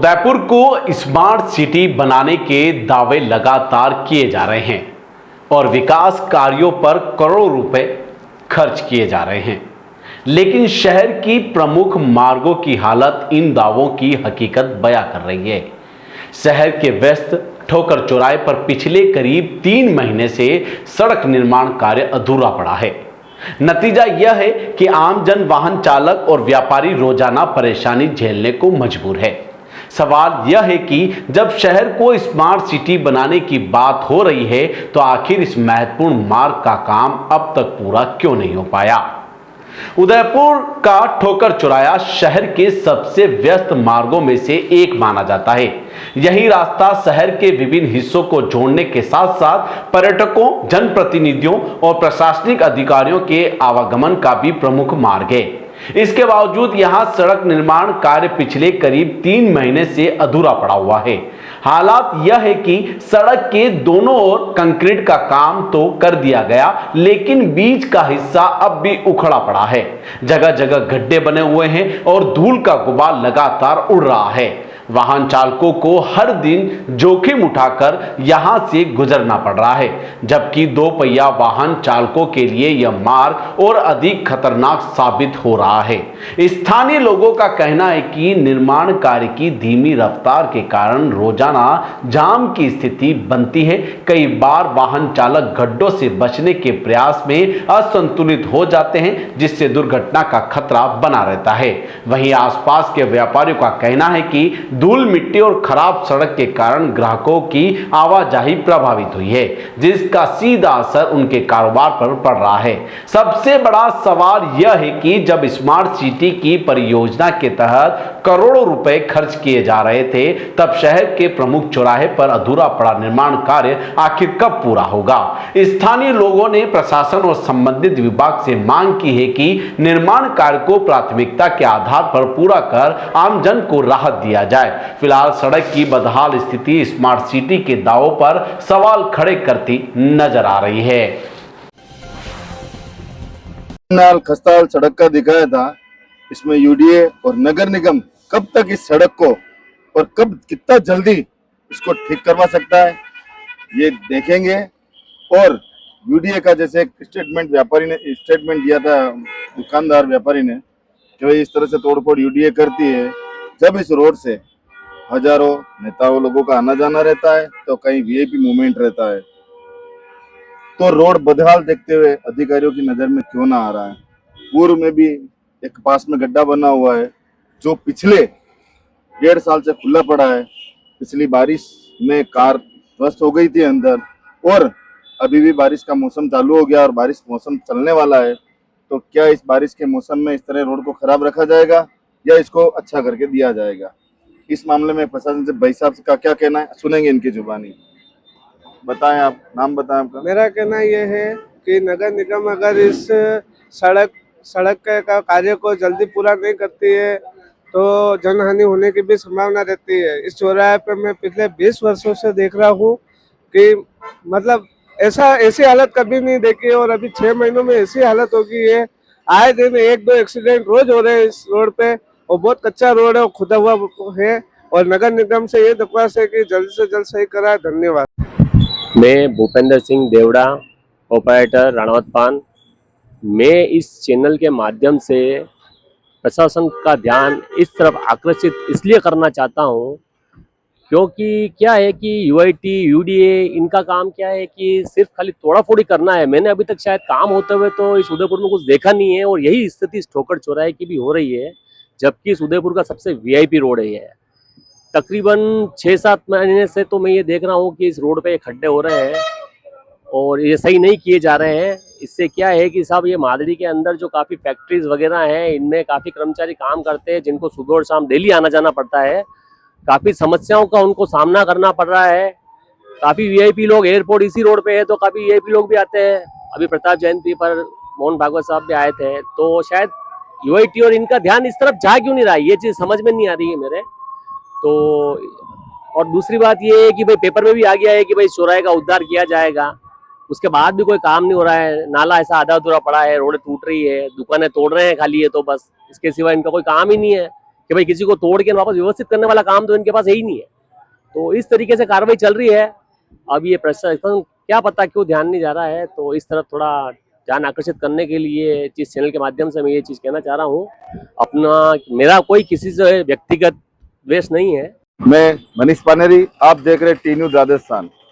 उदयपुर को smart city बनाने के दावे लगातार किए जा रहे हैं और विकास कार्यों पर करोड़ों रुपए खर्च किए जा रहे हैं, लेकिन शहर की प्रमुख मार्गों की हालत इन दावों की हकीकत बयां कर रही है। शहर के व्यस्त ठोकर चौराहे पर पिछले करीब 3 महीने से सड़क निर्माण कार्य अधूरा पड़ा है। नतीजा यह है कि आमजन, वाहन चालक और व्यापारी रोजाना परेशानी झेलने को मजबूर है। सवाल यह है कि जब शहर को स्मार्ट सिटी बनाने की बात हो रही है तो आखिर इस महत्वपूर्ण मार्ग का काम अब तक पूरा क्यों नहीं हो पाया। उदयपुर का ठोकर चौराहा शहर के सबसे व्यस्त मार्गों में से एक माना जाता है। यही रास्ता शहर के विभिन्न हिस्सों को जोड़ने के साथ साथ पर्यटकों, जनप्रतिनिधियों और प्रशासनिक अधिकारियों के आवागमन का भी प्रमुख मार्ग है। इसके बावजूद यहां सड़क निर्माण कार्य पिछले करीब 3 महीने से अधूरा पड़ा हुआ है। हालात यह है कि सड़क के दोनों ओर कंक्रीट का काम तो कर दिया गया, लेकिन बीच का हिस्सा अब भी उखड़ा पड़ा है। जगह जगह गड्ढे बने हुए हैं और धूल का गुबार लगातार उड़ रहा है। वाहन चालकों को हर दिन जोखिम उठाकर यहां से गुजरना पड़ रहा है, जबकि 2 पहिया वाहन चालकों के लिए यह मार्ग और अधिक खतरनाक साबित हो रहा है। स्थानीय लोगों का कहना है कि निर्माण कार्य की धीमी रफ्तार के कारण रोजाना जाम की स्थिति बनती है। कई बार वाहन चालक गड्ढों से बचने के प्रयास में असंतुलित हो जाते हैं, जिससे दुर्घटना का खतरा बना रहता है। वहीं आसपास के व्यापारियों का कहना है कि धूल, मिट्टी और खराब सड़क के कारण ग्राहकों की आवाजाही प्रभावित हुई है, जिसका सीधा असर उनके कारोबार पर पड़ रहा है। सबसे बड़ा सवाल यह है कि जब स्मार्ट सिटी की परियोजना के तहत करोड़ों रुपए खर्च किए जा रहे थे, तब शहर के प्रमुख चौराहे पर अधूरा पड़ा निर्माण कार्य आखिर कब पूरा होगा। स्थानीय लोगों ने प्रशासन और संबंधित विभाग से मांग की है कि निर्माण कार्य को प्राथमिकता के आधार पर पूरा कर आमजन को राहत दिया जाए। फिलहाल सड़क की बदहाल स्थिति स्मार्ट सिटी के दावों पर सवाल खड़े करती नजर आ रही है। खस्ताहाल सड़क का दिखाया था, इसमें यूडीए और नगर निगम कब तक इस सड़क को और कब कितना जल्दी इसको ठीक करवा सकता है, ये देखेंगे। और यूडीए का जैसे एक स्टेटमेंट व्यापारी ने स्टेटमेंट दिया था, दुकानदार व्यापारी ने, कि भाई इस तरह से तोड़फोड़ यूडीए करती है। जब इस रोड से हजारों नेताओं लोगों का आना जाना रहता है तो कहीं वीआईपी मूवमेंट रहता है, तो रोड बदहाल देखते हुए अधिकारियों की नजर में क्यों ना आ रहा है। पूर्व में भी एक पास में गड्ढा बना हुआ है जो पिछले 1.5 साल से खुला पड़ा है। पिछली बारिश में कार ध्वस्त हो गई थी अंदर, और अभी भी बारिश का मौसम चालू हो गया और बारिश मौसम चलने वाला है। तो क्या इस बारिश के मौसम में इस तरह रोड को खराब रखा जाएगा या इसको अच्छा करके दिया जाएगा? इस मामले में प्रशासन से भाई साहब का क्या कहना है, सुनेंगे इनकी जुबानी। बताएं, आप नाम बताएं आपका। मेरा कहना यह है कि नगर निगम अगर इस सड़क का कार्य को जल्दी पूरा नहीं करती है तो जनहानि होने की भी संभावना रहती है। इस चौराहे पर मैं पिछले 20 वर्षों से देख रहा हूँ कि मतलब ऐसी हालत कभी नहीं देखी, और अभी 6 महीनों में ऐसी हालत हो गई है। आए दिन 1-2 एक्सीडेंट रोज हो रहे हैं इस रोड पे, और बहुत कच्चा रोड है और खुदा हुआ है। और नगर निगम से ये दरख्वास्त है कि जल्द से जल्द सही कराए। धन्यवाद। मैं भूपेंद्र सिंह देवड़ा, ऑपरेटर राणावत पान। मैं इस चैनल के माध्यम से प्रशासन का ध्यान इस तरफ आकर्षित इसलिए करना चाहता हूं, क्योंकि क्या है कि यूआईटी, यूडीए, इनका काम क्या है कि सिर्फ खाली तोड़ा फोड़ी करना है। मैंने अभी तक शायद काम होते हुए तो इस उदयपुर में कुछ देखा नहीं है, और यही स्थिति इस ठोकर चौराहे की भी हो रही है, जबकि इस उदयपुर का सबसे वीआईपी रोड है ये। तकरीबन 6-7 महीने से तो मैं ये देख रहा हूँ कि इस रोड पे खड्डे हो रहे हैं और ये सही नहीं किए जा रहे हैं। इससे क्या है कि साहब, ये मादड़ी के अंदर जो काफ़ी फैक्ट्रीज वगैरह हैं, इनमें काफ़ी कर्मचारी काम करते हैं, जिनको सुबह और शाम डेली आना जाना पड़ता है। काफ़ी समस्याओं का उनको सामना करना पड़ रहा है। काफ़ी वीआईपी लोग, एयरपोर्ट इसी रोड पे है तो काफ़ी वीआईपी लोग भी आते हैं। अभी प्रताप जयंती पर मोहन भागवत साहब भी आए थे, तो शायद यूआईटी और इनका ध्यान इस तरफ जा क्यों नहीं रहा है, ये चीज़ समझ में नहीं आ रही है मेरे तो। और दूसरी बात ये है कि भाई पेपर में भी आ गया है कि भाई चौराहे का उद्धार किया जाएगा, उसके बाद भी कोई काम नहीं हो रहा है। नाला ऐसा आधा अधूरा पड़ा है, रोड टूट रही है, दुकानें तोड़ रहे हैं खाली है, तो बस इसके सिवा इनका कोई काम ही नहीं है कि भाई किसी को तोड़ के वापस व्यवस्थित करने वाला काम तो इनके पास है ही नहीं है। तो इस तरीके से कार्रवाई चल रही है। अब ये प्रशासन क्या पता क्यों ध्यान नहीं जा रहा है, तो इस तरफ थोड़ा ध्यान आकर्षित करने के लिए इस चैनल के माध्यम से मैं ये चीज़ कहना चाह रहा हूँ। मेरा कोई किसी से व्यक्तिगत द्वेष नहीं है। मैं मनीष पानेरी, आप देख रहे टी न्यूज़ राजस्थान।